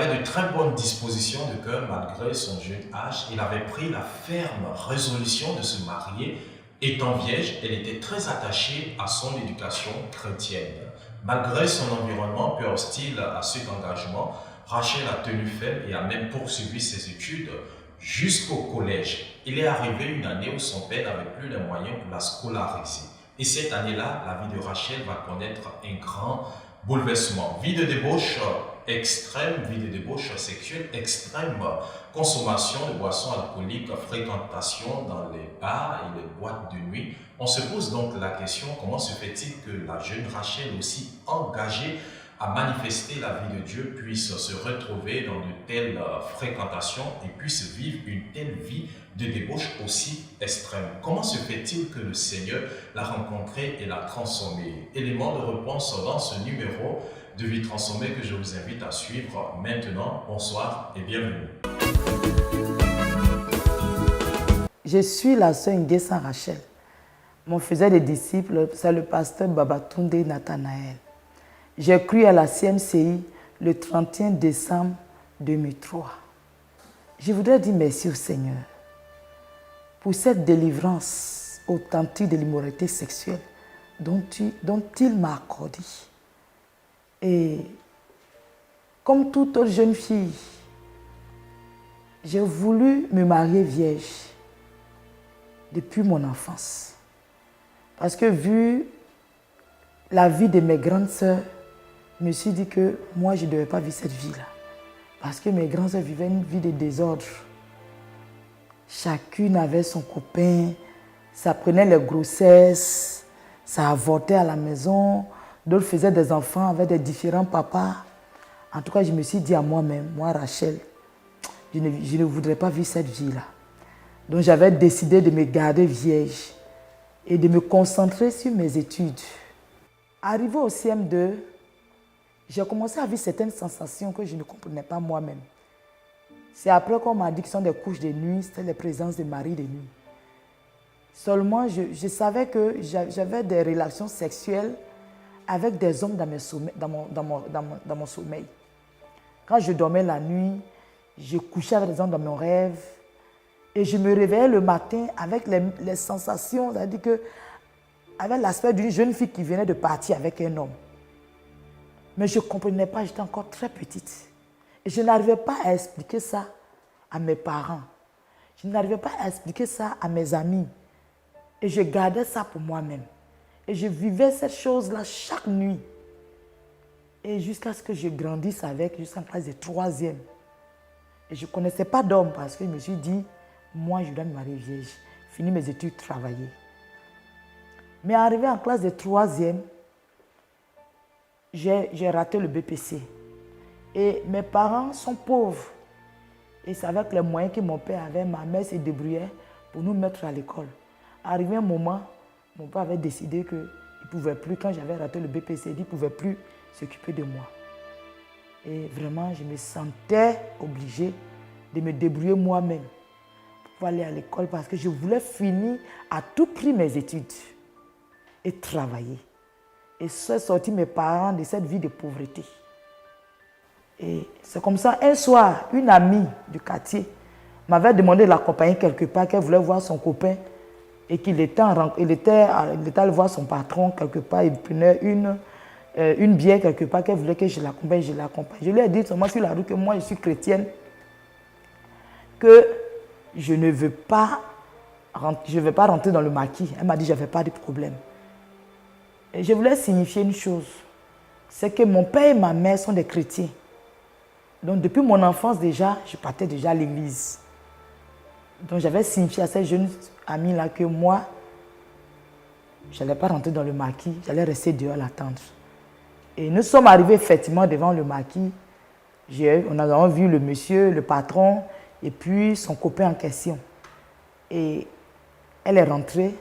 avait de très bonnes dispositions de cœur malgré son jeune âge. Il avait pris la ferme résolution de se marier. Étant vierge, elle était très attachée à son éducation chrétienne. Malgré son environnement peu hostile à cet engagement, Rachel a tenu ferme et a même poursuivi ses études jusqu'au collège. Il est arrivé une année où son père n'avait plus les moyens pour la scolariser. Et cette année-là, la vie de Rachel va connaître un grand bouleversement. Vie de débauche extrême, vie de débauche sexuelle extrême, consommation de boissons alcooliques, fréquentation dans les bars et les boîtes de nuit. On se pose donc la question, comment se fait-il que la jeune Rachel, aussi engagée à manifester la vie de Dieu, puisse se retrouver dans de telles fréquentations et puisse vivre une telle vie de débauche aussi extrême? Comment se fait-il que le Seigneur l'a rencontrée et l'a transformée? Élément de réponse dans ce numéro de Vie transformée que je vous invite à suivre maintenant. Bonsoir et bienvenue. Je suis la sœur Nguessan Rachel. Mon faisait des disciples, c'est le pasteur Babatunde Nathanaël. J'ai cru à la CMCI le 31 décembre 2003. Je voudrais dire merci au Seigneur pour cette délivrance authentique de l'immoralité sexuelle dont il m'a accordé. Et comme toute autre jeune fille, j'ai voulu me marier vierge depuis mon enfance. Parce que vu la vie de mes grandes sœurs, je me suis dit que moi, je ne devais pas vivre cette vie-là. Parce que mes grandes sœurs vivaient une vie de désordre. Chacune avait son copain, ça prenait les grossesses, ça avortait à la maison, d'autres faisaient des enfants avec des différents papas. En tout cas, je me suis dit à moi-même, moi Rachel, je ne voudrais pas vivre cette vie-là. Donc j'avais décidé de me garder vierge et de me concentrer sur mes études. Arrivé au CM2, j'ai commencé à vivre certaines sensations que je ne comprenais pas moi-même. C'est après qu'on m'a dit que ce sont des couches de nuit, c'était les présences de Marie de nuit. Seulement, je savais que j'avais des relations sexuelles avec des hommes dans mon sommeil. Quand je dormais la nuit, je couchais avec des hommes dans mon rêve et je me réveillais le matin avec les sensations, c'est-à-dire que avec l'aspect d'une jeune fille qui venait de partir avec un homme. Mais je ne comprenais pas, j'étais encore très petite. Et je n'arrivais pas à expliquer ça à mes parents. Je n'arrivais pas à expliquer ça à mes amis. Et je gardais ça pour moi-même. Et je vivais cette chose-là chaque nuit. Et jusqu'à ce que je grandisse avec, jusqu'en classe de 3e. Et je ne connaissais pas d'homme parce que je me suis dit, moi je dois me marier vierge, finir mes études, travailler. Mais arrivé en classe de 3e, j'ai raté le BPC. Et mes parents sont pauvres. Et c'est avec les moyens que mon père avait, ma mère se débrouillait pour nous mettre à l'école. Arrivé un moment, mon père avait décidé qu'il ne pouvait plus, quand j'avais raté le BPC, il ne pouvait plus s'occuper de moi. Et vraiment, je me sentais obligée de me débrouiller moi-même pour aller à l'école parce que je voulais finir à tout prix mes études et travailler. Et ça sorti mes parents de cette vie de pauvreté. Et c'est comme ça, un soir, une amie du quartier m'avait demandé de l'accompagner quelque part, qu'elle voulait voir son copain et qu'il était allé voir son patron quelque part, il prenait une bière quelque part, qu'elle voulait que je l'accompagne, je l'accompagne. Je lui ai dit seulement sur la rue que moi je suis chrétienne, que je ne veux pas rentrer dans le maquis. Elle m'a dit que je n'avais pas de problème. Et je voulais signifier une chose, c'est que mon père et ma mère sont des chrétiens. Donc depuis mon enfance déjà, je partais déjà à l'église. Donc j'avais signifié à cette jeune amie-là que moi, je n'allais pas rentrer dans le maquis, j'allais rester dehors l'attendre. Et nous sommes arrivés effectivement devant le maquis. On a vu le monsieur, le patron, et puis son copain en question. Et elle est rentrée.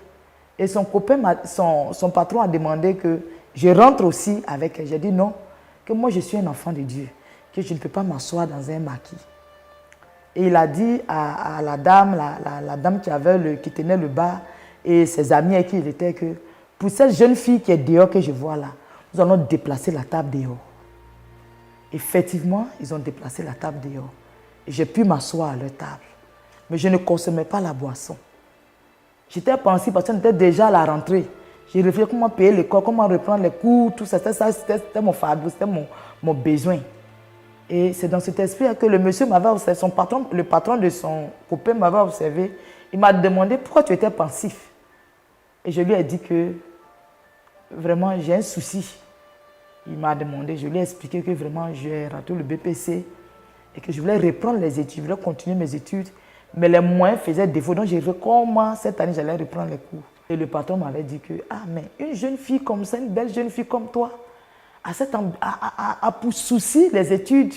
Et son patron a demandé que je rentre aussi avec elle. J'ai dit non, que moi je suis un enfant de Dieu, que je ne peux pas m'asseoir dans un maquis. Et il a dit à la dame, la dame qui tenait le bar et ses amis avec qui il était, que pour cette jeune fille qui est dehors que je vois là, nous allons déplacer la table dehors. Effectivement, ils ont déplacé la table dehors. Et j'ai pu m'asseoir à leur table. Mais je ne consommais pas la boisson. J'étais pensée parce qu'on était déjà à la rentrée. J'ai réfléchi comment payer l'école, comment reprendre les cours, tout ça. C'était mon fardeau, c'était mon besoin. Et c'est dans cet esprit que le monsieur m'avait observé, le patron de son copain m'avait observé. Il m'a demandé pourquoi tu étais pensif. Et je lui ai dit que vraiment j'ai un souci. Il m'a demandé, je lui ai expliqué que vraiment j'ai raté le BPC et que je voulais reprendre les études, je voulais continuer mes études. Mais les moyens faisaient défaut. Donc j'ai dit comment cette année j'allais reprendre les cours. Et le patron m'avait dit que, ah mais une jeune fille comme ça, une belle jeune fille comme toi, a pour souci les études,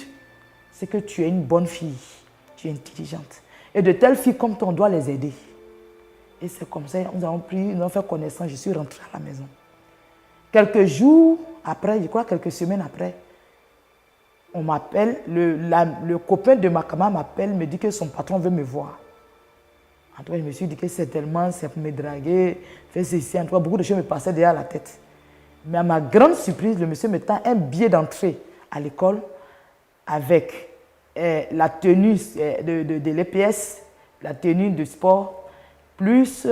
c'est que tu es une bonne fille, tu es intelligente. Et de telles filles comme toi, on doit les aider. Et c'est comme ça, nous avons fait connaissance, je suis rentrée à la maison. Quelques jours après, je crois quelques semaines après, on m'appelle, le copain de ma camarade m'appelle, me dit que son patron veut me voir. En tout cas, je me suis dit que c'est pour me draguer, faire ceci. En tout cas, beaucoup de choses me passaient derrière la tête. Mais à ma grande surprise, le monsieur me tend un billet d'entrée à l'école avec la tenue de l'EPS, la tenue de sport, plus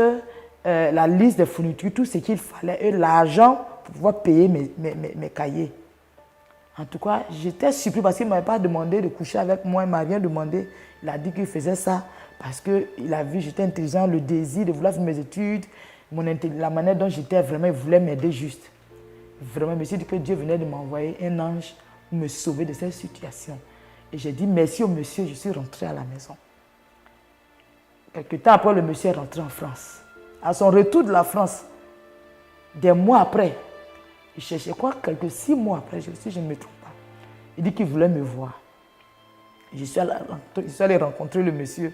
la liste des fournitures, tout ce qu'il fallait, et l'argent pour pouvoir payer mes cahiers. En tout cas, j'étais surpris parce qu'il ne m'avait pas demandé de coucher avec moi, il ne m'a rien demandé. Il a dit qu'il faisait ça parce qu'il a vu que j'étais intelligent, le désir de vouloir faire mes études, la manière dont j'étais vraiment, il voulait m'aider juste. Vraiment, je me suis dit que Dieu venait de m'envoyer un ange pour me sauver de cette situation. Et j'ai dit merci au monsieur, je suis rentrée à la maison. Quelques temps après, le monsieur est rentré en France. À son retour de la France, des mois après, il cherchait quoi, quelques 6 mois après, je ne me trompe pas. Il dit qu'il voulait me voir. Je suis allé rencontrer le monsieur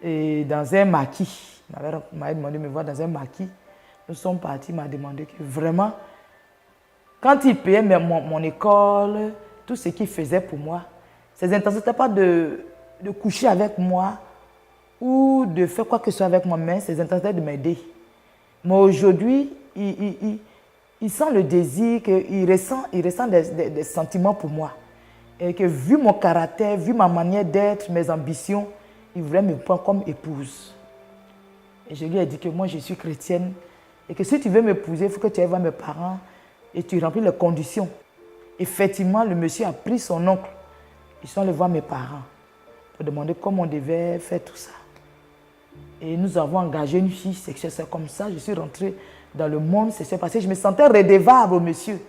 et dans un maquis. Il m'avait demandé de me voir dans un maquis. Nous sommes partis, il m'a demandé que vraiment, quand il payait mon école, tout ce qu'il faisait pour moi, ses intentions n'étaient pas de coucher avec moi ou de faire quoi que ce soit avec moi, mais ses intentions étaient de m'aider. Mais aujourd'hui, il sent le désir, il ressent des sentiments pour moi. Et que vu mon caractère, vu ma manière d'être, mes ambitions, il voulait me prendre comme épouse. Et je lui ai dit que moi je suis chrétienne et que si tu veux m'épouser, il faut que tu ailles voir mes parents et tu remplis les conditions. Effectivement, le monsieur a pris son oncle. Ils sont allés voir mes parents pour demander comment on devait faire tout ça. Et nous avons engagé une fille sexuelle. C'est comme ça, je suis rentrée dans le monde sexuel parce que je me sentais redevable au monsieur.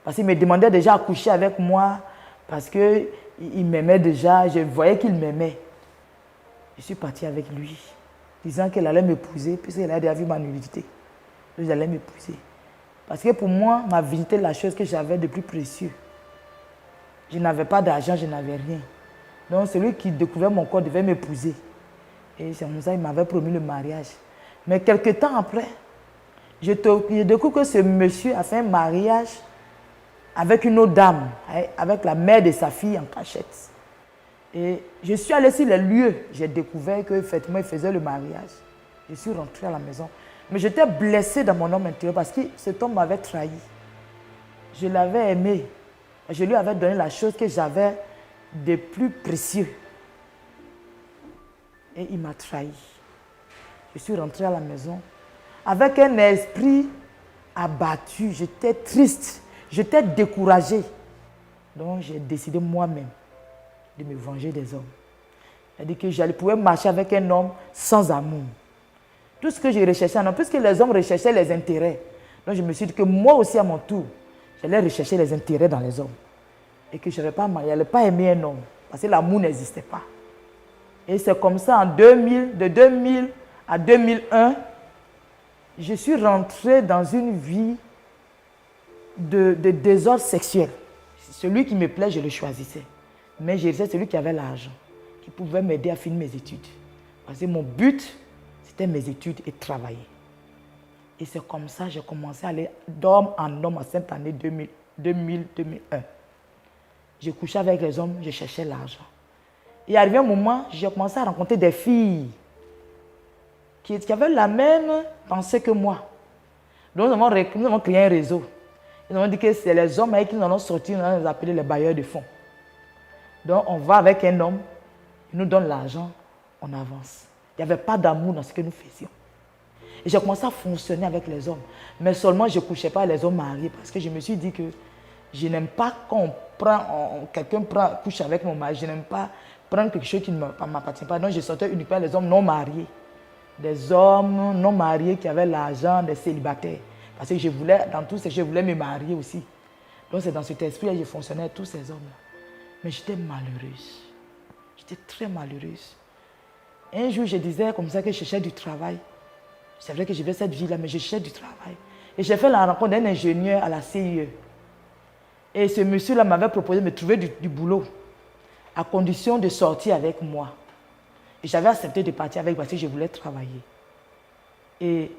Parce qu'il me demandait déjà à coucher avec moi, parce qu'il m'aimait déjà, je voyais qu'il m'aimait. Je suis partie avec lui, disant qu'elle allait m'épouser, puisqu'elle a déjà vu ma nudité. Donc j'allais m'épouser. Parce que pour moi, ma vie était la chose que j'avais de plus précieux. Je n'avais pas d'argent, je n'avais rien. Donc celui qui découvrait mon corps devait m'épouser. Et c'est comme ça qu'il m'avait promis le mariage. Mais quelques temps après, je découvre que ce monsieur a fait un mariage avec une autre dame, avec la mère de sa fille en cachette. Et je suis allée sur les lieux, j'ai découvert qu'effectivement il faisait le mariage. Je suis rentrée à la maison. Mais j'étais blessée dans mon homme intérieur parce que cet homme m'avait trahi. Je l'avais aimé. Je lui avais donné la chose que j'avais de plus précieux. Et il m'a trahi. Je suis rentrée à la maison avec un esprit abattu. J'étais triste. J'étais découragée. Donc j'ai décidé moi-même de me venger des hommes. C'est-à-dire que je pouvais marcher avec un homme sans amour. Tout ce que je recherchais en homme, puisque les hommes recherchaient les intérêts. Donc je me suis dit que moi aussi à mon tour, j'allais rechercher les intérêts dans les hommes. Et que je n'allais pas aimer un homme. Parce que l'amour n'existait pas. Et c'est comme ça, de 2000 à 2001, je suis rentrée dans une vie de désordre sexuel. Celui qui me plaît, je le choisissais. Mais je restais celui qui avait l'argent, qui pouvait m'aider à finir mes études. Parce que mon but, c'était mes études et travailler. Et c'est comme ça que j'ai commencé à aller d'homme en homme à cette année 2000-2001. Je couchais avec les hommes, je cherchais l'argent. Et arrivé un moment, j'ai commencé à rencontrer des filles qui avaient la même pensée que moi. Donc nous avons créé un réseau. Ils ont dit que c'est les hommes avec qui nous allons sortir, nous allons les appeler les bailleurs de fonds. Donc, on va avec un homme, il nous donne l'argent, on avance. Il n'y avait pas d'amour dans ce que nous faisions. Et j'ai commencé à fonctionner avec les hommes. Mais seulement, je ne couchais pas les hommes mariés parce que je me suis dit que je n'aime pas quand quelqu'un couche avec mon mari. Je n'aime pas prendre quelque chose qui ne m'appartient pas. Donc, je sortais uniquement les hommes non mariés. Des hommes non mariés qui avaient l'argent, des célibataires. Parce que je voulais, dans tout ça, je voulais me marier aussi. Donc, c'est dans cet esprit que je fonctionnais avec tous ces hommes-là. Mais j'étais malheureuse. J'étais très malheureuse. Un jour, je disais comme ça que je cherchais du travail. C'est vrai que je vais cette vie-là, mais je cherchais du travail. Et j'ai fait la rencontre d'un ingénieur à la CIE. Et ce monsieur-là m'avait proposé de me trouver du boulot, à condition de sortir avec moi. Et j'avais accepté de partir avec parce que je voulais travailler. Et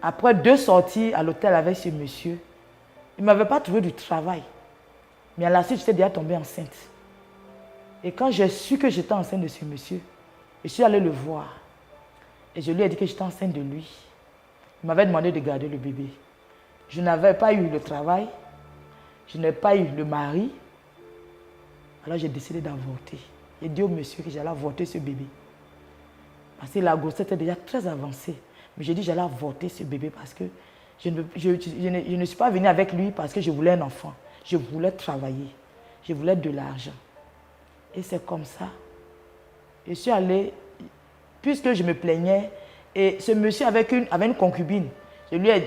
après 2 sorties à l'hôtel avec ce monsieur, il ne m'avait pas trouvé du travail. Mais à la suite, j'étais déjà tombée enceinte. Et quand j'ai su que j'étais enceinte de ce monsieur, je suis allée le voir. Et je lui ai dit que j'étais enceinte de lui. Il m'avait demandé de garder le bébé. Je n'avais pas eu le travail. Je n'ai pas eu le mari. Alors j'ai décidé d'avorter. J'ai dit au monsieur que j'allais avorter ce bébé. Parce que la grossesse était déjà très avancée. Mais j'ai dit que j'allais avorter ce bébé parce que je ne suis pas venue avec lui parce que je voulais un enfant. Je voulais travailler. Je voulais de l'argent. Et c'est comme ça. Je suis allée, puisque je me plaignais, et ce monsieur avait une concubine. Je lui ai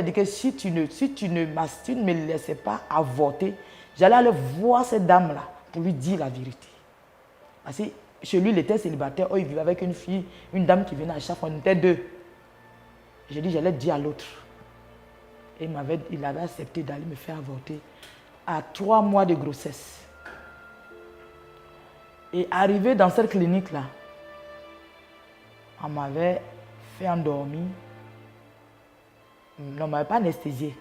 dit que si tu ne me laissais pas avorter, j'allais aller voir cette dame-là pour lui dire la vérité. Parce que chez lui, il était célibataire. Oh, il vivait avec une fille, une dame qui venait à chaque fois. On était 2. J'ai dit, j'allais dire à l'autre. Et il avait accepté d'aller me faire avorter à 3 mois de grossesse. Et arrivé dans cette clinique-là, on m'avait fait endormir. On ne m'avait pas anesthésié.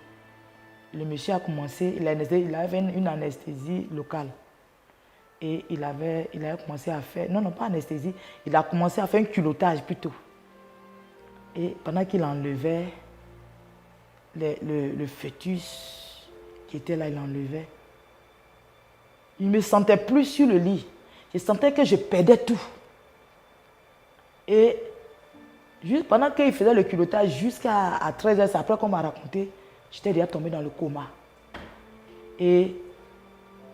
Le monsieur a commencé, il avait une anesthésie locale. Et il avait commencé à faire, non, pas anesthésie, il a commencé à faire un culottage plutôt. Et pendant qu'il enlevait le fœtus qui était là, il enlevait. Il ne me sentait plus sur le lit. Je sentais que je perdais tout. Et juste pendant qu'il faisait le culottage, jusqu'à 13h, c'est après qu'on m'a raconté, j'étais déjà tombée dans le coma. Et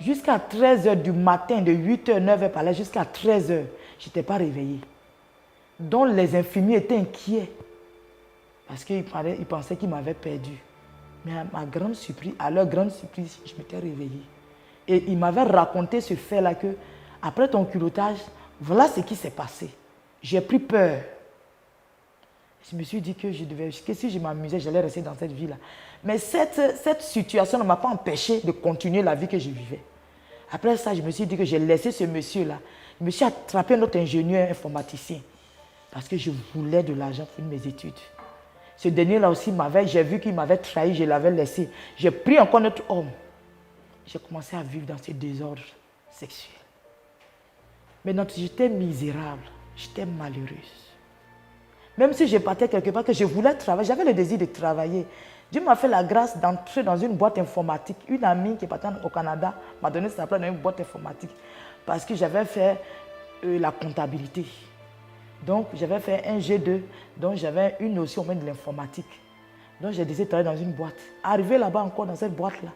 jusqu'à 13h du matin, de 8h, 9h par là, jusqu'à 13h, je n'étais pas réveillée. Donc les infirmiers étaient inquiets. Parce qu'ils pensaient qu'ils m'avaient perdu. Mais à leur grande surprise, je m'étais réveillée. Et ils m'avaient raconté ce fait-là que, après ton culottage, voilà ce qui s'est passé. J'ai pris peur. Je me suis dit que si je m'amusais, j'allais rester dans cette vie-là. Mais cette situation ne m'a pas empêché de continuer la vie que je vivais. Après ça, je me suis dit que j'ai laissé ce monsieur-là. Je me suis attrapé notre ingénieur informaticien. Parce que je voulais de l'argent pour mes études. Ce dernier-là aussi, j'ai vu qu'il m'avait trahi, je l'avais laissé. J'ai pris encore notre homme. J'ai commencé à vivre dans ce désordre sexuel. Maintenant, j'étais misérable, j'étais malheureuse. Même si je partais quelque part, que je voulais travailler, j'avais le désir de travailler. Dieu m'a fait la grâce d'entrer dans une boîte informatique. Une amie qui est partie au Canada m'a donné sa place dans une boîte informatique parce que j'avais fait la comptabilité. Donc, j'avais fait un G2, donc j'avais une notion au moins de l'informatique. Donc, j'ai décidé de travailler dans une boîte. Arrivé là-bas encore dans cette boîte-là,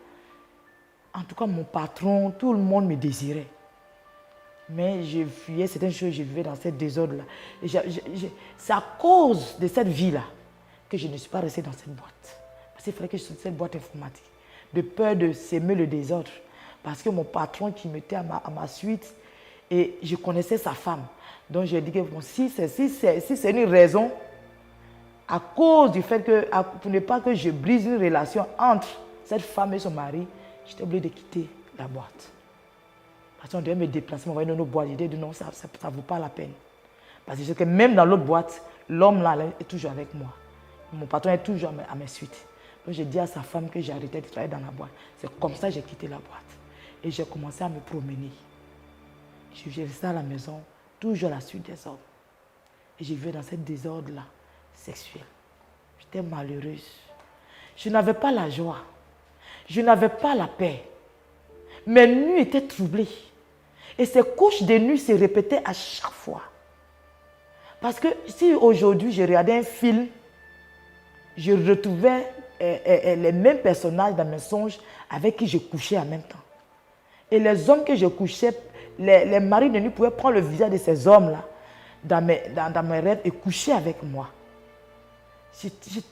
en tout cas, mon patron, tout le monde me désirait. Mais je fuyais certaines choses, je vivais dans ce désordre-là. C'est à cause de cette vie-là que je ne suis pas restée dans cette boîte. Parce qu'il fallait que je sorte de cette boîte informatique. De peur de s'aimer le désordre. Parce que mon patron qui mettait à ma suite, et je connaissais sa femme. Donc j'ai dit que bon, si c'est une raison, à cause du fait que, pour ne pas que je brise une relation entre cette femme et son mari, j'étais obligée de quitter la boîte. Parce qu'on devait me déplacer, m'envoyer dans une autre boîte. J'ai dit non, ça ne vaut pas la peine. Parce que je sais que même dans l'autre boîte, l'homme là est toujours avec moi. Mon patron est toujours à mes suites. Donc j'ai dit à sa femme que j'ai arrêté de travailler dans la boîte. C'est comme ça que j'ai quitté la boîte. Et j'ai commencé à me promener. Je restais à la maison, toujours à la suite des hommes. Et je vivais dans ce désordre-là, sexuel. J'étais malheureuse. Je n'avais pas la joie. Je n'avais pas la paix. Mes nuits étaient troublées. Et ces couches de nuit se répétaient à chaque fois. Parce que si aujourd'hui je regardais un film, je retrouvais les mêmes personnages dans mes songes avec qui je couchais en même temps. Et les hommes que je couchais, les maris de nuit pouvaient prendre le visage de ces hommes-là dans mes rêves et coucher avec moi.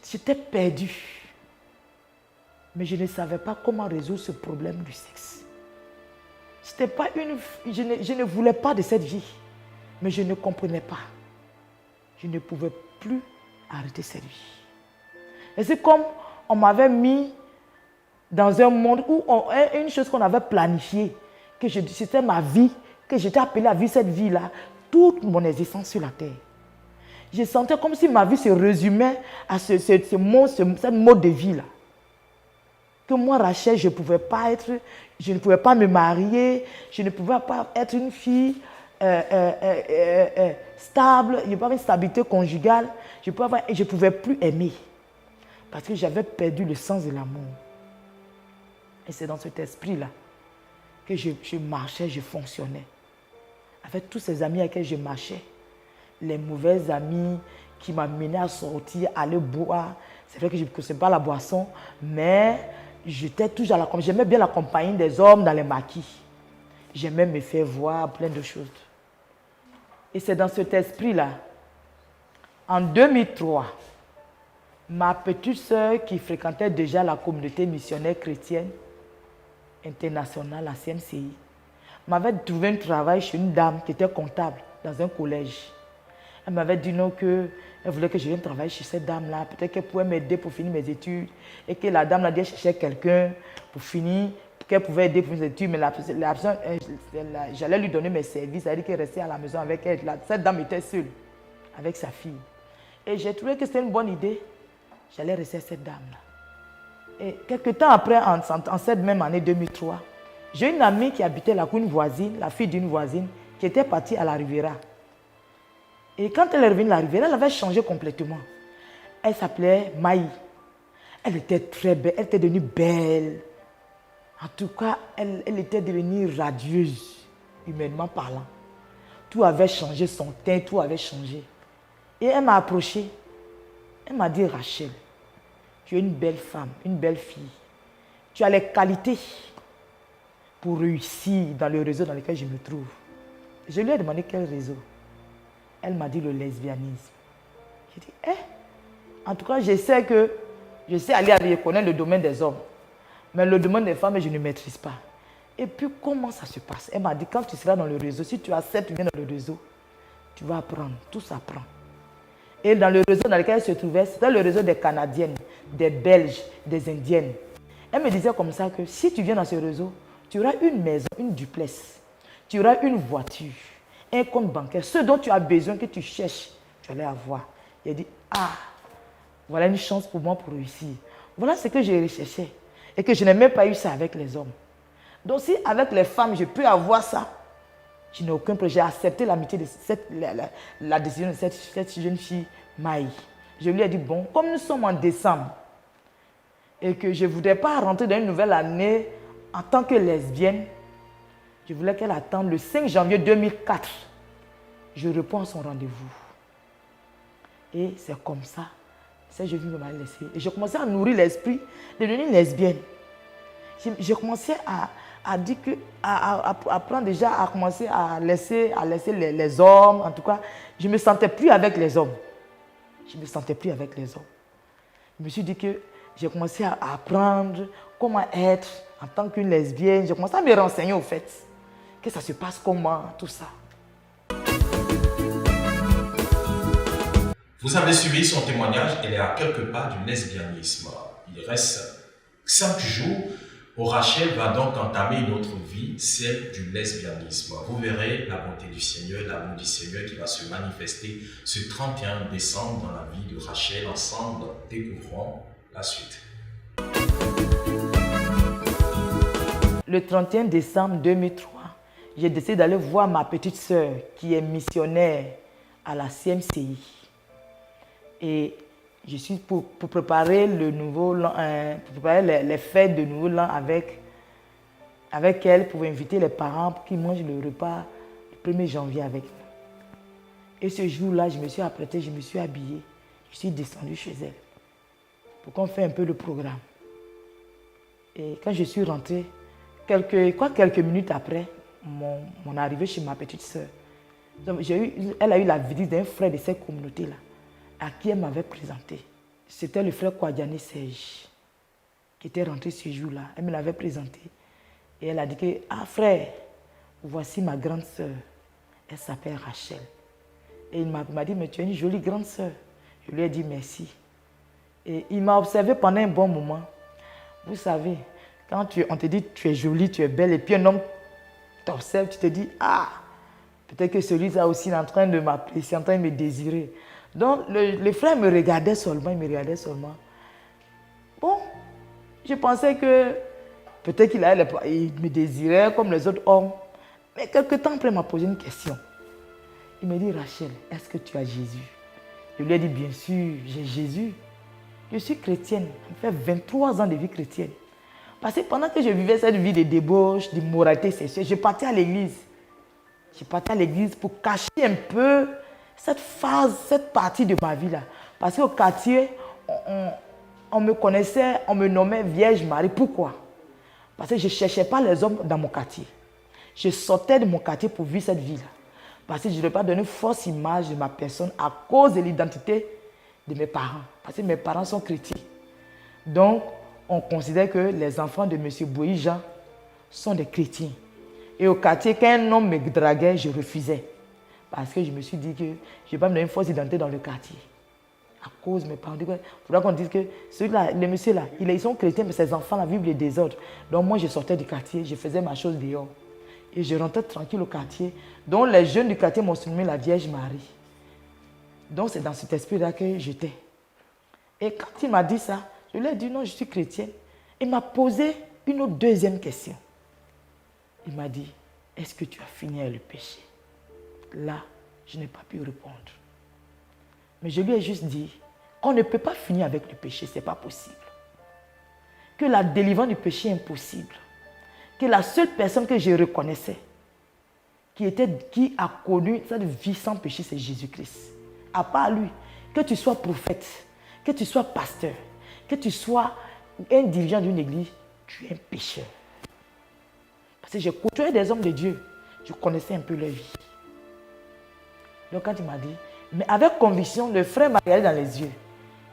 J'étais perdue. Mais je ne savais pas comment résoudre ce problème du sexe. Je ne voulais pas de cette vie, mais je ne comprenais pas. Je ne pouvais plus arrêter cette vie. Et c'est comme on m'avait mis dans un monde où une chose qu'on avait planifiée, que c'était ma vie, que j'étais appelée à vivre cette vie-là, toute mon existence sur la terre. Je sentais comme si ma vie se résumait à cette mode de vie-là. Que moi, Rachel, je ne pouvais pas me marier, je ne pouvais pas être une fille stable, je n'avais pas une stabilité conjugale, je ne pouvais plus aimer. Parce que j'avais perdu le sens de l'amour. Et c'est dans cet esprit-là que je marchais, je fonctionnais. Avec tous ces amis avec lesquels je marchais, les mauvais amis qui m'amenaient à sortir, à aller boire. C'est vrai que je ne connaissais pas la boisson, mais j'étais toujours j'aimais bien la compagnie des hommes dans les maquis. J'aimais me faire voir plein de choses. Et c'est dans cet esprit-là, en 2003, ma petite sœur qui fréquentait déjà la communauté missionnaire chrétienne internationale, la CMCI, m'avait trouvé un travail chez une dame qui était comptable dans un collège. Elle m'avait dit non, qu'elle voulait que je vienne travailler chez cette dame-là. Peut-être qu'elle pouvait m'aider pour finir mes études. Et que la dame là dit qu'elle cherchait quelqu'un pour finir, qu'elle pouvait aider pour mes études. Mais j'allais lui donner mes services. Elle a dit qu'elle restait à la maison avec elle. Cette dame était seule avec sa fille. Et j'ai trouvé que c'était une bonne idée. J'allais rester à cette dame-là. Et quelques temps après, en cette même année 2003, j'ai une amie qui habitait là, une voisine, la fille d'une voisine, qui était partie à la Riviera. Et quand elle est revenue à la Riviera, elle avait changé complètement. Elle s'appelait Maï. Elle était très belle, elle était devenue belle. En tout cas, elle était devenue radieuse, humainement parlant. Tout avait changé, son teint, tout avait changé. Et elle m'a approchée. Elle m'a dit, Rachel, tu es une belle femme, une belle fille. Tu as les qualités pour réussir dans le réseau dans lequel je me trouve. Je lui ai demandé quel réseau. Elle m'a dit le lesbianisme. J'ai dit, en tout cas, je sais aller reconnaître le domaine des hommes. Mais le domaine des femmes, je ne maîtrise pas. Et puis, comment ça se passe? Elle m'a dit, quand tu seras dans le réseau, si tu acceptes de venir dans le réseau, tu vas apprendre, tout s'apprend. Et dans le réseau dans lequel elle se trouvait, c'était le réseau des Canadiennes, des Belges, des Indiennes. Elle me disait comme ça que si tu viens dans ce réseau, tu auras une maison, une duplex, tu auras une voiture, un compte bancaire, ce dont tu as besoin, que tu cherches, tu allais avoir. Il a dit, voilà une chance pour moi pour réussir. Voilà ce que j'ai recherché et que je n'ai même pas eu ça avec les hommes. Donc si avec les femmes, je peux avoir ça, je n'ai aucun problème. J'ai accepté l'amitié de la décision de cette jeune fille, Maï. Je lui ai dit, bon, comme nous sommes en décembre et que je ne voudrais pas rentrer dans une nouvelle année en tant que lesbienne, je voulais qu'elle attende le 5 janvier 2004. Je réponds à son rendez-vous. Et c'est comme ça. Cette jeune fille m'a laissé. Et j'ai commencé à nourrir l'esprit de devenir lesbienne. J'ai commencé à dire que, à apprendre déjà à commencer à laisser les hommes. En tout cas, je ne me sentais plus avec les hommes. Je ne me sentais plus avec les hommes. Je me suis dit que j'ai commencé à apprendre comment être en tant qu'une lesbienne. J'ai commencé à me renseigner au fait. Que ça se passe comment, tout ça. Vous avez suivi son témoignage, elle est à quelques pas du lesbianisme. Il reste 5 jours où Rachel va donc entamer une autre vie, celle du lesbianisme. Vous verrez la bonté du Seigneur, l'amour du Seigneur qui va se manifester ce 31 décembre dans la vie de Rachel. Ensemble, découvrons la suite. Le 31 décembre 2003, j'ai décidé d'aller voir ma petite sœur qui est missionnaire à la CMCI. Et je suis pour préparer le nouveau l'an, pour préparer les fêtes de nouveau l'an avec elle, pour inviter les parents pour qu'ils mangent le repas le 1er janvier avec nous. Et ce jour-là, je me suis apprêtée, je me suis habillée, je suis descendue chez elle pour qu'on fasse un peu le programme. Et quand je suis rentrée, quelques minutes après mon arrivée chez ma petite soeur, elle a eu la visite d'un frère de cette communauté-là, à qui elle m'avait présenté. C'était le frère Kouadiane Serge, qui était rentré ce jour-là. Elle me l'avait présenté. Et elle a dit que, ah frère, voici ma grande soeur. Elle s'appelle Rachel. Et il m'a dit, mais tu es une jolie grande soeur. Je lui ai dit merci. Et il m'a observé pendant un bon moment. Vous savez, quand on te dit tu es jolie, tu es belle, et puis un homme t'observe, tu te dis, ah, peut-être que celui-là aussi est en train de m'apprécier, en train de me désirer. Donc le frère me regardait seulement, il me regardait seulement. Bon, je pensais que peut-être qu'il me désirait comme les autres hommes. Mais quelque temps après, il m'a posé une question. Il me dit, Rachel, est-ce que tu as Jésus? Je lui ai dit, bien sûr, j'ai Jésus. Je suis chrétienne. Ça me fait 23 ans de vie chrétienne. Parce que pendant que je vivais cette vie de débauche, d'immoralité sexuelle, je partais à l'église. Je partais à l'église pour cacher un peu cette phase, cette partie de ma vie là. Parce qu'au quartier, on me connaissait, on me nommait Vierge Marie. Pourquoi? Parce que je ne cherchais pas les hommes dans mon quartier. Je sortais de mon quartier pour vivre cette vie-là. Parce que je ne veux pas donner une fausse image de ma personne à cause de l'identité de mes parents. Parce que mes parents sont chrétiens. Donc, on considère que les enfants de M. Bouy-Jean sont des chrétiens. Et au quartier, quand un homme me draguait, je refusais. Parce que je me suis dit que je ne vais pas me donner une fausse identité dans le quartier. À cause de mes parents. Il faudra qu'on dise que celui-là, les messieurs-là, ils sont chrétiens, mais ces enfants-là vivent le désordre. Donc moi, je sortais du quartier, je faisais ma chose dehors. Et je rentrais tranquille au quartier. Donc les jeunes du quartier m'ont surnommé la Vierge Marie. Donc c'est dans cet esprit-là que j'étais. Et quand il m'a dit ça, je lui ai dit non, je suis chrétienne. Il m'a posé une autre deuxième question. Il m'a dit, est-ce que tu as fini avec le péché? Là, je n'ai pas pu répondre. Mais je lui ai juste dit qu'on ne peut pas finir avec le péché, ce n'est pas possible. Que la délivrance du péché est impossible. Que la seule personne que je reconnaissais, qui a connu cette vie sans péché, c'est Jésus-Christ. À part lui, que tu sois prophète, que tu sois pasteur, que tu sois un dirigeant d'une église, tu es un pécheur. Parce que j'ai côtoyé des hommes de Dieu, je connaissais un peu leur vie. Donc quand il m'a dit, mais avec conviction, le frère m'a regardé dans les yeux.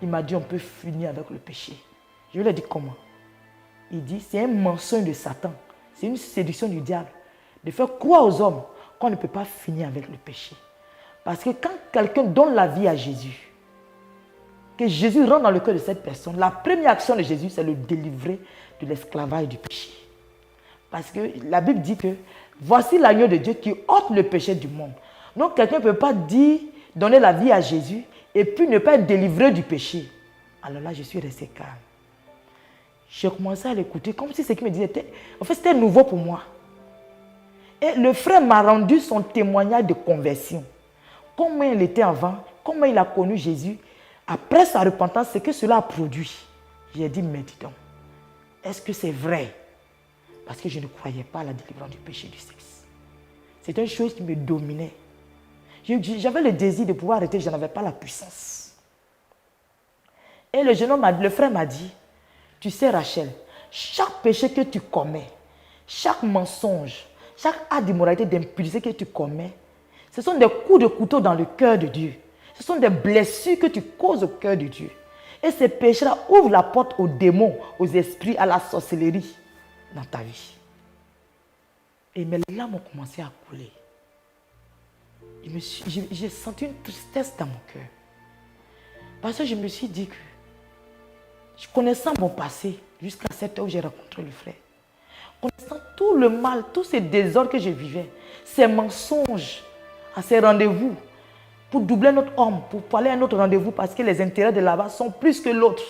Il m'a dit, on peut finir avec le péché. Je lui ai dit, comment? Il dit, c'est un mensonge de Satan. C'est une séduction du diable. De faire croire aux hommes qu'on ne peut pas finir avec le péché. Parce que quand quelqu'un donne la vie à Jésus, que Jésus rentre dans le cœur de cette personne, la première action de Jésus, c'est le délivrer de l'esclavage du péché. Parce que la Bible dit que voici l'agneau de Dieu qui ôte le péché du monde. Donc quelqu'un ne peut pas dire, donner la vie à Jésus et puis ne pas être délivré du péché. Alors là, je suis resté calme. J'ai commencé à l'écouter comme si ce qu'il me disait, en fait, c'était nouveau pour moi. Et le frère m'a rendu son témoignage de conversion. Comment il était avant, comment il a connu Jésus. Après sa repentance, c'est que cela a produit. J'ai dit, mais dis donc, est-ce que c'est vrai? Parce que je ne croyais pas à la délivrance du péché du sexe. C'était une chose qui me dominait. J'avais le désir de pouvoir arrêter, je n'avais pas la puissance. Et le frère m'a dit, tu sais Rachel, chaque péché que tu commets, chaque mensonge, chaque acte d'immoralité, d'impudicité que tu commets, ce sont des coups de couteau dans le cœur de Dieu. Ce sont des blessures que tu causes au cœur de Dieu. Et ces péchés-là ouvrent la porte aux démons, aux esprits, à la sorcellerie dans ta vie. Et mes larmes ont commencé à couler. J'ai senti une tristesse dans mon cœur. Parce que je me suis dit que, connaissant mon passé, jusqu'à cette heure où j'ai rencontré le frère, connaissant tout le mal, tous ces désordres que je vivais, ces mensonges à ces rendez-vous, pour doubler notre homme, pour aller à un autre rendez-vous parce que les intérêts de là-bas sont plus que l'autre.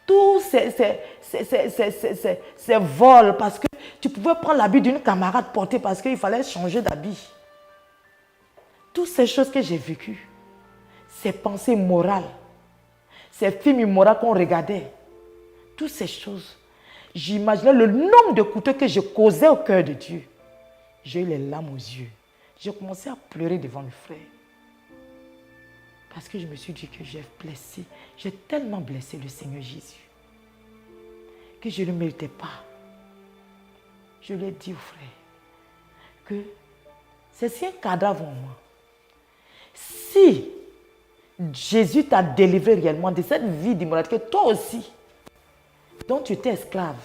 Tous ces vols, parce que tu pouvais prendre l'habit d'une camarade portée parce qu'il fallait changer d'habit. Toutes ces choses que j'ai vécues, ces pensées morales, ces films immoraux qu'on regardait, toutes ces choses. J'imaginais le nombre de couteaux que je causais au cœur de Dieu. J'ai eu les larmes aux yeux. J'ai commencé à pleurer devant mes frères. Parce que je me suis dit que j'ai tellement blessé le Seigneur Jésus, que je ne le méritais pas. Je lui ai dit aux frères que c'est un cadavre en moi. Si Jésus t'a délivré réellement de cette vie d'immoralité, que toi aussi, dont tu étais esclave,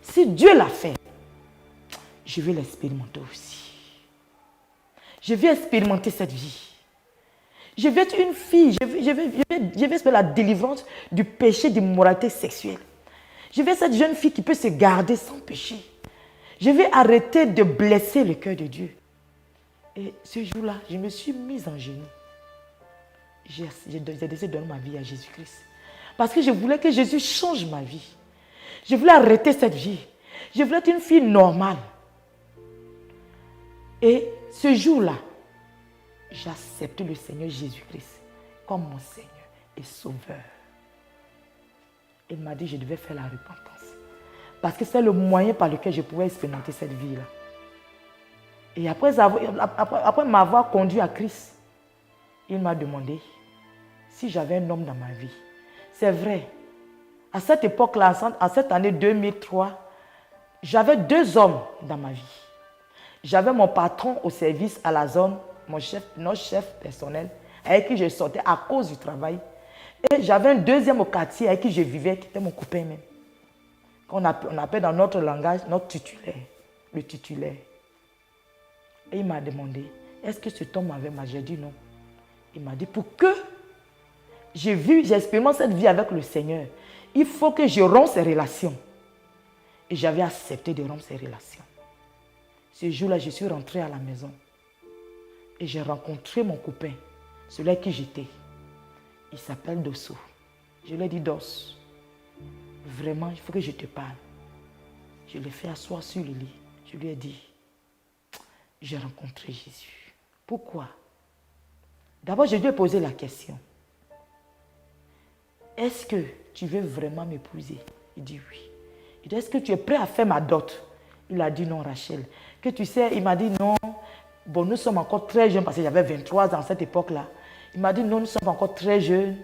si Dieu l'a fait, je vais l'expérimenter aussi. Je vais expérimenter cette vie. Je vais être une fille, je vais faire la délivrance du péché d'immoralité sexuelle. Je vais être cette jeune fille qui peut se garder sans péché. Je vais arrêter de blesser le cœur de Dieu. Et ce jour-là, je me suis mise en genoux. J'ai décidé de donner ma vie à Jésus-Christ. Parce que je voulais que Jésus change ma vie. Je voulais arrêter cette vie. Je voulais être une fille normale. Et ce jour-là, j'ai accepté le Seigneur Jésus-Christ comme mon Seigneur et Sauveur. Il m'a dit que je devais faire la repentance. Parce que c'est le moyen par lequel je pouvais expérimenter cette vie-là. Et après m'avoir conduit à Christ, il m'a demandé si j'avais un homme dans ma vie. C'est vrai. À cette époque-là, en cette année 2003, j'avais 2 hommes dans ma vie. J'avais mon patron au service à la zone, notre chef personnel, avec qui je sortais à cause du travail. Et j'avais un deuxième au quartier avec qui je vivais, qui était mon copain même. On appelle dans notre langage notre titulaire, le titulaire. Et il m'a demandé, est-ce que cet homme avait mal? J'ai dit non. Il m'a dit, pour que j'expérimente cette vie avec le Seigneur, il faut que je rompe ces relations. Et j'avais accepté de rompre ces relations. Ce jour-là, je suis rentrée à la maison. Et j'ai rencontré mon copain, celui avec qui j'étais. Il s'appelle Dosso. Je lui ai dit, Dos, vraiment, il faut que je te parle. Je l'ai fait asseoir sur le lit. Je lui ai dit, j'ai rencontré Jésus. Pourquoi? D'abord, je lui ai posé la question. Est-ce que tu veux vraiment m'épouser? Il dit oui. Il dit, est-ce que tu es prêt à faire ma dot? Il a dit non, Rachel. Que tu sais, il m'a dit non. Bon, nous sommes encore très jeunes parce que j'avais 23 ans à cette époque-là. Il m'a dit non, nous sommes encore très jeunes.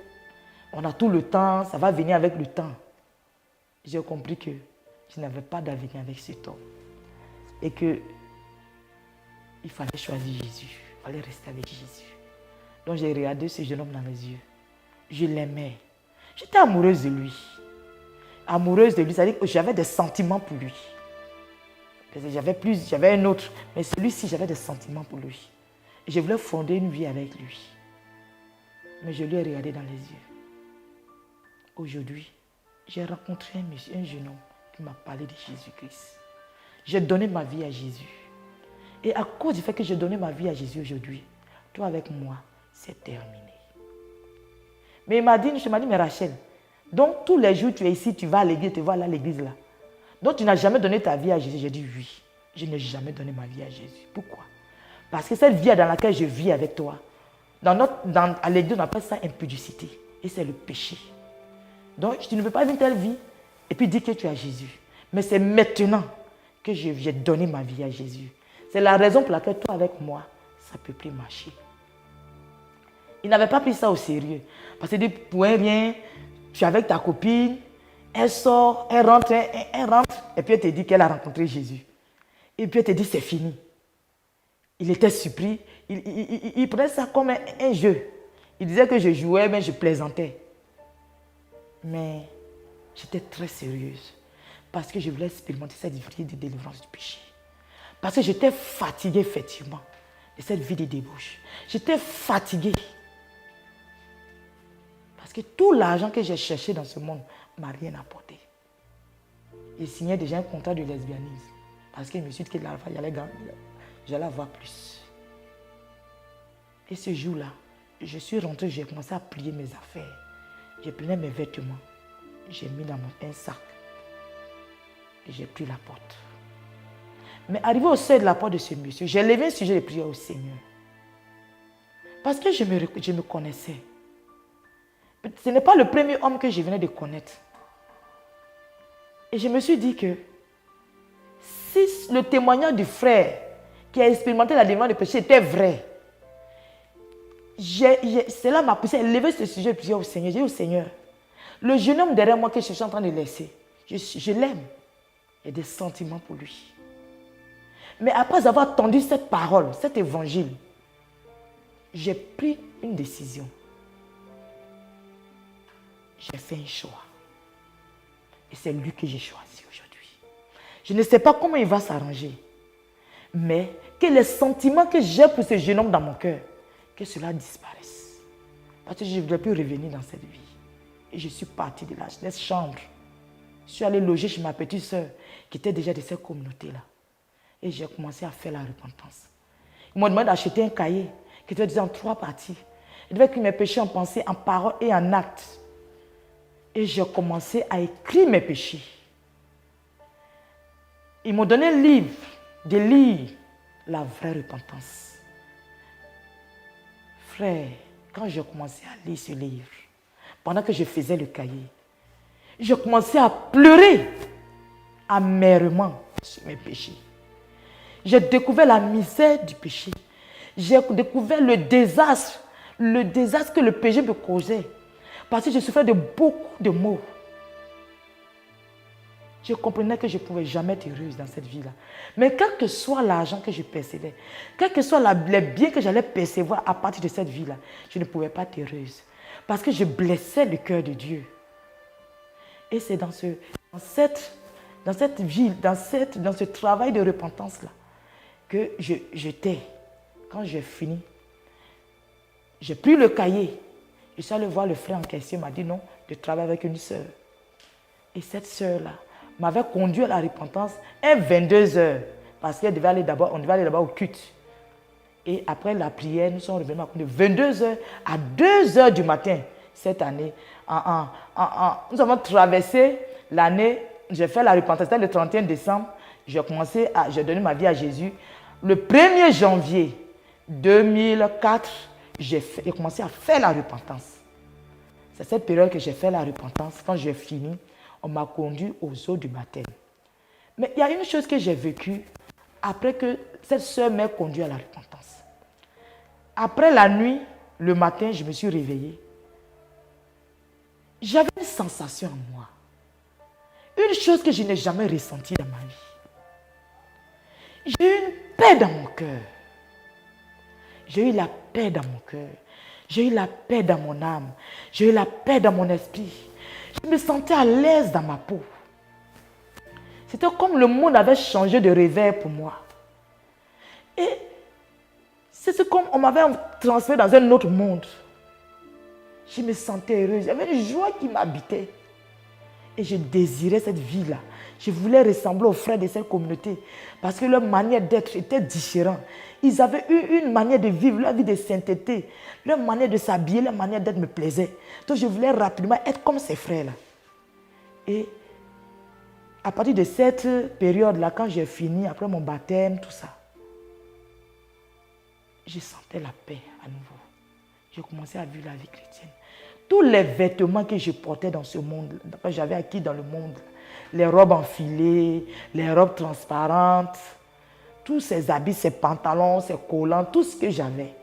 On a tout le temps, ça va venir avec le temps. J'ai compris que je n'avais pas d'avenir avec cet homme. Et que il fallait choisir Jésus. Il fallait rester avec Jésus. Donc j'ai regardé ce jeune homme dans les yeux. Je l'aimais. J'étais amoureuse de lui. Amoureuse de lui, c'est-à-dire que j'avais des sentiments pour lui. J'avais un autre, mais celui-ci, j'avais des sentiments pour lui. Et je voulais fonder une vie avec lui. Mais je lui ai regardé dans les yeux. Aujourd'hui, j'ai rencontré un jeune homme qui m'a parlé de Jésus-Christ. J'ai donné ma vie à Jésus. Et à cause du fait que j'ai donné ma vie à Jésus aujourd'hui, toi avec moi, c'est terminé. Mais il m'a dit, mais Rachel, donc tous les jours tu es ici, tu vas à l'église, tu vas à l'église là. Donc tu n'as jamais donné ta vie à Jésus. J'ai dit oui, je n'ai jamais donné ma vie à Jésus. Pourquoi? Parce que cette vie dans laquelle je vis avec toi, à l'église on appelle ça impudicité. Et c'est le péché. Donc tu ne veux pas vivre une telle vie et puis dire que tu as Jésus. Mais c'est maintenant que j'ai donné ma vie à Jésus. C'est la raison pour laquelle toi avec moi, ça ne peut plus marcher. Il n'avait pas pris ça au sérieux. Parce que pour rien, tu es avec ta copine, elle sort, elle rentre, et puis elle te dit qu'elle a rencontré Jésus. Et puis elle te dit c'est fini. Il était surpris. Il prenait ça comme un jeu. Il disait que je jouais, mais je plaisantais. Mais j'étais très sérieuse. Parce que je voulais expérimenter cette vie de délivrance du péché. Parce que j'étais fatiguée, effectivement, de cette vie de débauche. J'étais fatiguée. Parce que tout l'argent que j'ai cherché dans ce monde ne m'a rien apporté. J'ai signé déjà un contrat de lesbianisme. Parce que je me suis dit que l'argent, j'allais avoir plus. Et ce jour-là, je suis rentrée, j'ai commencé à plier mes affaires. J'ai pris mes vêtements. J'ai mis dans un sac. Et j'ai pris la porte. Mais arrivé au seuil de la porte de ce monsieur, j'ai levé un sujet de prière au Seigneur. Parce que je me connaissais. ce n'est pas le premier homme que je venais de connaître. Et je me suis dit que si le témoignage du frère qui a expérimenté la délivrance du péché était vrai, cela m'a poussé à lever ce sujet et prier au Seigneur. J'ai dit au Seigneur, le jeune homme derrière moi que je suis en train de laisser, je l'aime. J'ai des sentiments pour lui. Mais après avoir entendu cette parole, cet évangile, j'ai pris une décision. J'ai fait un choix. Et c'est lui que j'ai choisi aujourd'hui. Je ne sais pas comment il va s'arranger. Mais que les sentiments que j'ai pour ce jeune homme dans mon cœur, que cela disparaisse. Parce que je ne voudrais plus revenir dans cette vie. Et je suis partie de la chambre. Je suis allée loger chez ma petite soeur qui était déjà de cette communauté-là. Et j'ai commencé à faire la repentance. Ils m'ont demandé d'acheter un cahier qui était divisé en 3 parties. Il devait écrire mes péchés en pensée, en parole et en acte. Et j'ai commencé à écrire mes péchés. Ils m'ont donné un livre de lire la vraie repentance. Frère, quand j'ai commencé à lire ce livre, pendant que je faisais le cahier, j'ai commencé à pleurer amèrement sur mes péchés. J'ai découvert la misère du péché. J'ai découvert le désastre que le péché me causait. Parce que je souffrais de beaucoup de maux. Je comprenais que je ne pouvais jamais être heureuse dans cette vie-là. Mais quel que soit l'argent que je percevais, quel que soit les biens que j'allais percevoir à partir de cette vie-là, je ne pouvais pas être heureuse. Parce que je blessais le cœur de Dieu. Et c'est dans cette vie, dans ce travail de repentance-là, que j'étais. Quand j'ai fini, j'ai pris le cahier. Je suis allé voir le frère en question, il m'a dit non, de travailler avec une sœur. Et cette sœur-là m'avait conduit à la repentance à 22 heures. Parce qu'on devait aller d'abord au culte. Et après la prière, nous sommes revenus de 22 heures à 2 heures du matin cette année. Nous avons traversé l'année, j'ai fait la repentance, c'était le 31 décembre. J'ai donné ma vie à Jésus. Le 1er janvier 2004, j'ai commencé à faire la repentance. C'est cette période que j'ai fait la repentance. Quand j'ai fini, on m'a conduit aux eaux du baptême. Mais il y a une chose que j'ai vécue après que cette sœur m'ait conduit à la repentance. Après la nuit, le matin, je me suis réveillée. J'avais une sensation en moi. Une chose que je n'ai jamais ressentie dans ma vie. J'ai eu une paix dans mon cœur. J'ai eu la paix dans mon cœur. J'ai eu la paix dans mon âme. J'ai eu la paix dans mon esprit. Je me sentais à l'aise dans ma peau. C'était comme le monde avait changé de revers pour moi. Et c'est comme on m'avait transféré dans un autre monde. Je me sentais heureuse. Il y avait une joie qui m'habitait. Et je désirais cette vie-là. Je voulais ressembler aux frères de cette communauté. Parce que leur manière d'être était différente. Ils avaient eu une manière de vivre, leur vie de sainteté. Leur manière de s'habiller, leur manière d'être me plaisait. Donc je voulais rapidement être comme ces frères-là. Et à partir de cette période-là, quand j'ai fini, après mon baptême, tout ça, je sentais la paix à nouveau. J'ai commencé à vivre la vie chrétienne. Tous les vêtements que je portais dans ce monde, que j'avais acquis dans le monde, les robes enfilées, les robes transparentes, tous ces habits, ces pantalons, ces collants, tout ce que j'avais,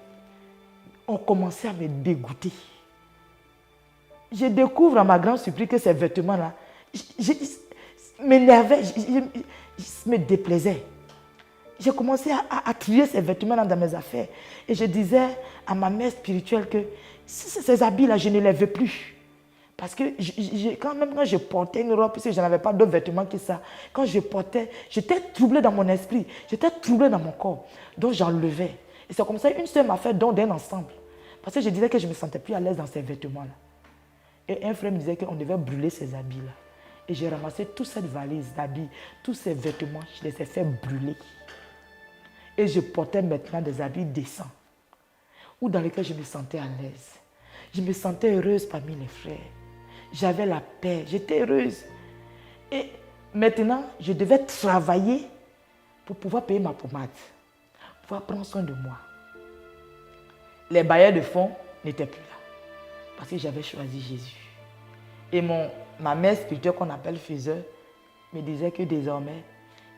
ont commencé à me dégoûter. Je découvre à ma grande surprise que ces vêtements-là m'énervaient, me déplaisaient. J'ai commencé à trier ces vêtements dans mes affaires. Et je disais à ma mère spirituelle que ces habits-là, je ne les veux plus. Parce que quand je portais une robe, parce que je n'avais pas d'autres vêtements que ça, quand je portais, j'étais troublée dans mon esprit, j'étais troublée dans mon corps. Donc j'enlevais. Et c'est comme ça, une sœur m'a fait don d'un ensemble. Parce que je disais que je ne me sentais plus à l'aise dans ces vêtements-là. Et un frère me disait qu'on devait brûler ces habits-là. Et j'ai ramassé toute cette valise d'habits, tous ces vêtements, je les ai fait brûler. Et je portais maintenant des habits décents, ou dans lesquels je me sentais à l'aise. Je me sentais heureuse parmi les frères. J'avais la paix, j'étais heureuse. Et maintenant, je devais travailler pour pouvoir payer ma pommade, pour pouvoir prendre soin de moi. Les bailleurs de fonds n'étaient plus là. parce que j'avais choisi Jésus. Et ma mère spirituelle qu'on appelle faiseur me disait que désormais,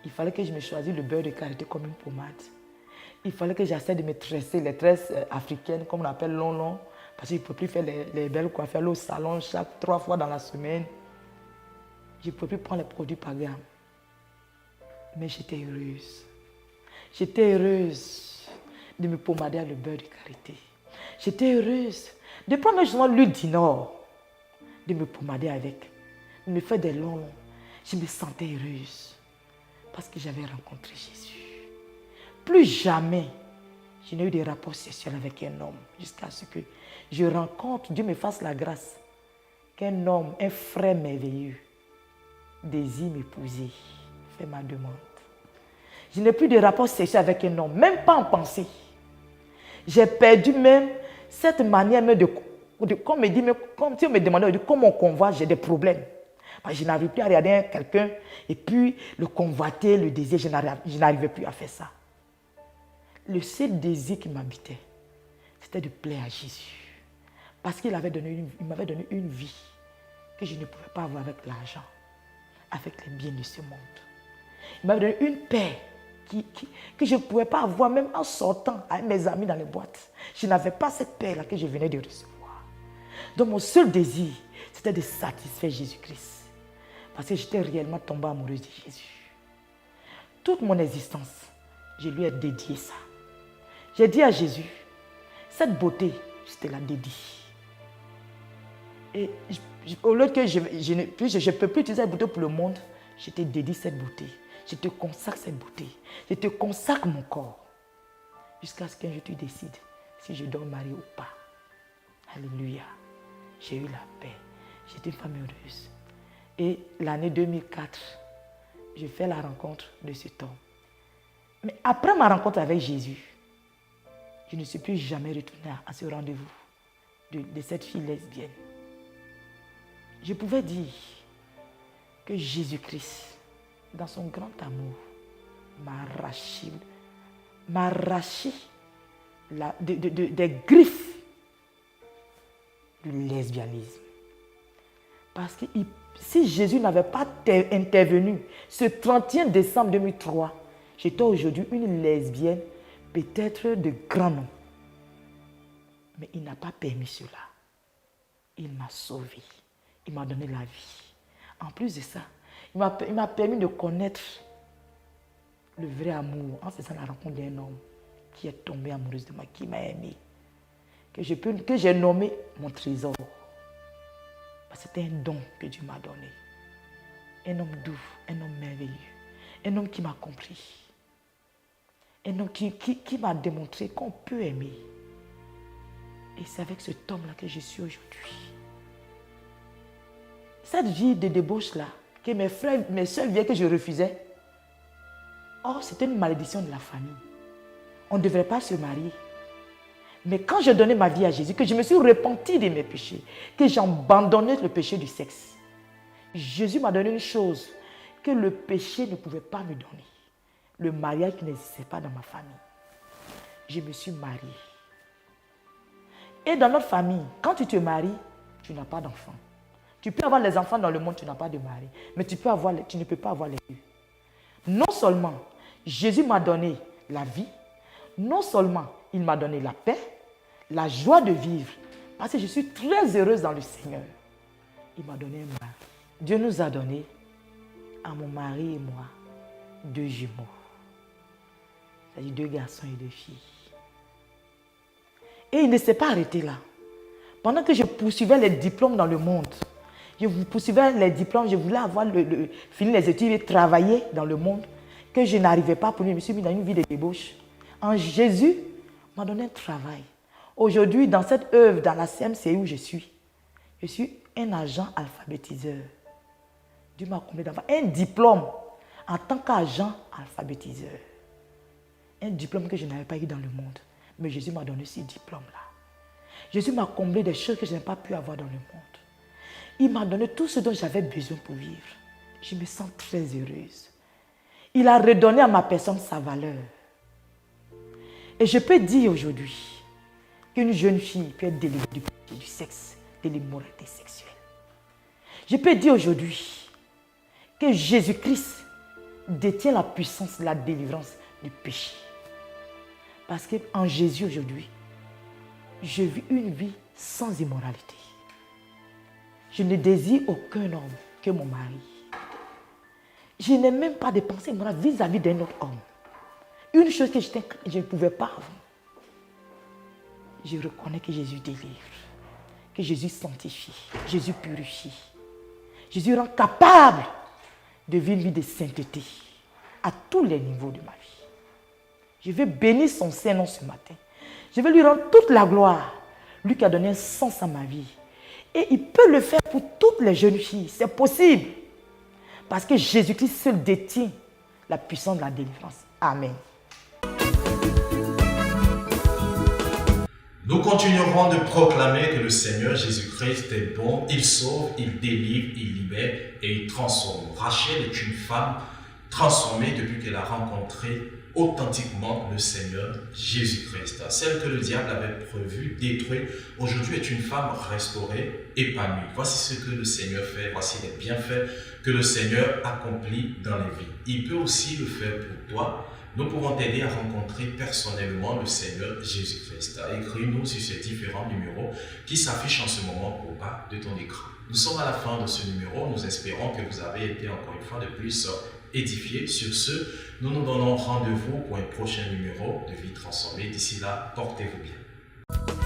il fallait que je me choisisse le beurre de karité comme une pommade. Il fallait que j'essaie de me tresser les tresses africaines, comme on appelle long, parce que je ne peux plus faire les belles coiffures, aller au salon 3 fois dans la semaine. Je ne peux plus prendre les produits par gamme. Mais j'étais heureuse. J'étais heureuse de me pommader avec le beurre de karité. J'étais heureuse de prendre justement l'huile d'Inor, de me pommader avec, de me faire des longs. Je me sentais heureuse parce que j'avais rencontré Jésus. Plus jamais, je n'ai eu de rapports sexuels avec un homme jusqu'à ce que je rencontre, Dieu me fasse la grâce, qu'un homme, un frère merveilleux, désire m'épouser, fait ma demande. Je n'ai plus de rapports sexuels avec un homme, même pas en pensée. J'ai perdu même cette manière comme me dit, comme si on me demandait comment on convoite, j'ai des problèmes. Je n'arrive plus à regarder quelqu'un et puis le convoiter, le désir, je n'arrivais plus à faire ça. Le seul désir qui m'habitait, c'était de plaire à Jésus. Parce qu'il m'avait donné une vie que je ne pouvais pas avoir avec l'argent, avec les biens de ce monde. Il m'avait donné une paix que je ne pouvais pas avoir même en sortant avec mes amis dans les boîtes. Je n'avais pas cette paix-là que je venais de recevoir. Donc mon seul désir, c'était de satisfaire Jésus-Christ. Parce que j'étais réellement tombée amoureuse de Jésus. Toute mon existence, je lui ai dédié ça. J'ai dit à Jésus, cette beauté, je te la dédie. Et au lieu que je ne peux plus utiliser cette beauté pour le monde, je te dédie cette beauté. Je te consacre cette beauté. Je te consacre mon corps. Jusqu'à ce qu'un jour tu décides si je dois me marier ou pas. Alléluia. J'ai eu la paix. J'étais une femme heureuse. Et l'année 2004, je fais la rencontre de cet homme. Mais après ma rencontre avec Jésus, je ne suis plus jamais retournée à ce rendez-vous de cette fille lesbienne. Je pouvais dire que Jésus-Christ, dans son grand amour, m'a arraché des griffes du lesbianisme. Parce que si Jésus n'avait pas intervenu ce 31 décembre 2003, j'étais aujourd'hui une lesbienne, peut-être de grand nom. Mais il n'a pas permis cela. Il m'a sauvée. Il m'a donné la vie. En plus de ça, il m'a permis de connaître le vrai amour en faisant la rencontre d'un homme qui est tombé amoureuse de moi, qui m'a aimé, que j'ai nommé mon trésor. C'était un don que Dieu m'a donné. Un homme doux, un homme merveilleux, un homme qui m'a compris, un homme qui m'a démontré qu'on peut aimer. Et c'est avec cet homme-là que je suis aujourd'hui. Cette vie de débauche-là, que mes soeurs viennent que je refusais, c'était une malédiction de la famille. On ne devrait pas se marier. Mais quand j'ai donné ma vie à Jésus, que je me suis repenti de mes péchés, que j'ai abandonné le péché du sexe, Jésus m'a donné une chose que le péché ne pouvait pas me donner. Le mariage qui n'existait pas dans ma famille. Je me suis mariée. Et dans notre famille, quand tu te maries, tu n'as pas d'enfants. Tu peux avoir les enfants dans le monde, tu n'as pas de mari. Mais tu ne peux pas avoir les deux. Non seulement Jésus m'a donné la vie, non seulement il m'a donné la paix, la joie de vivre, parce que je suis très heureuse dans le Seigneur. Il m'a donné un mari. Dieu nous a donné, à mon mari et moi, 2 jumeaux. C'est-à-dire 2 garçons et 2 filles. Et il ne s'est pas arrêté là. Pendant que je poursuivais les diplômes dans le monde, je poursuivais les diplômes, je voulais finir les études et travailler dans le monde, que je n'arrivais pas pour lui. Je me suis mis dans une vie de débauche. En Jésus m'a donné un travail. Aujourd'hui, dans cette œuvre, dans la CMC où je suis un agent alphabétiseur. Dieu m'a comblé d'avoir un diplôme en tant qu'agent alphabétiseur. Un diplôme que je n'avais pas eu dans le monde. Mais Jésus m'a donné ce diplôme-là. Jésus m'a comblé des choses que je n'ai pas pu avoir dans le monde. Il m'a donné tout ce dont j'avais besoin pour vivre. Je me sens très heureuse. Il a redonné à ma personne sa valeur. Et je peux dire aujourd'hui qu'une jeune fille peut être délivrée du péché du sexe de l'immoralité sexuelle. Je peux dire aujourd'hui que Jésus-Christ détient la puissance de la délivrance du péché. Parce qu'en Jésus aujourd'hui, je vis une vie sans immoralité. Je ne désire aucun homme que mon mari. Je n'ai même pas de pensée morale vis-à-vis d'un autre homme. Une chose que je ne pouvais pas avant. Je reconnais que Jésus délivre, que Jésus sanctifie, Jésus purifie. Jésus rend capable de vivre une vie de sainteté à tous les niveaux de ma vie. Je vais bénir son Saint-Nom ce matin. Je vais lui rendre toute la gloire. Lui qui a donné un sens à ma vie. Et il peut le faire pour toutes les jeunes filles. C'est possible. Parce que Jésus-Christ seul détient la puissance de la délivrance. Amen. Nous continuerons de proclamer que le Seigneur Jésus-Christ est bon, il sauve, il délivre, il libère et il transforme. Rachel est une femme transformée depuis qu'elle a rencontré authentiquement le Seigneur Jésus-Christ. Celle que le diable avait prévu détruire, aujourd'hui est une femme restaurée, épanouie. Voici ce que le Seigneur fait, voici les bienfaits que le Seigneur accomplit dans les vies. Il peut aussi le faire pour toi. Nous pouvons t'aider à rencontrer personnellement le Seigneur Jésus-Christ. Écris-nous sur ces différents numéros qui s'affichent en ce moment au bas de ton écran. Nous sommes à la fin de ce numéro. Nous espérons que vous avez été encore une fois de plus édifiés. Sur ce, nous nous donnons rendez-vous pour un prochain numéro de Vie transformée. D'ici là, portez-vous bien.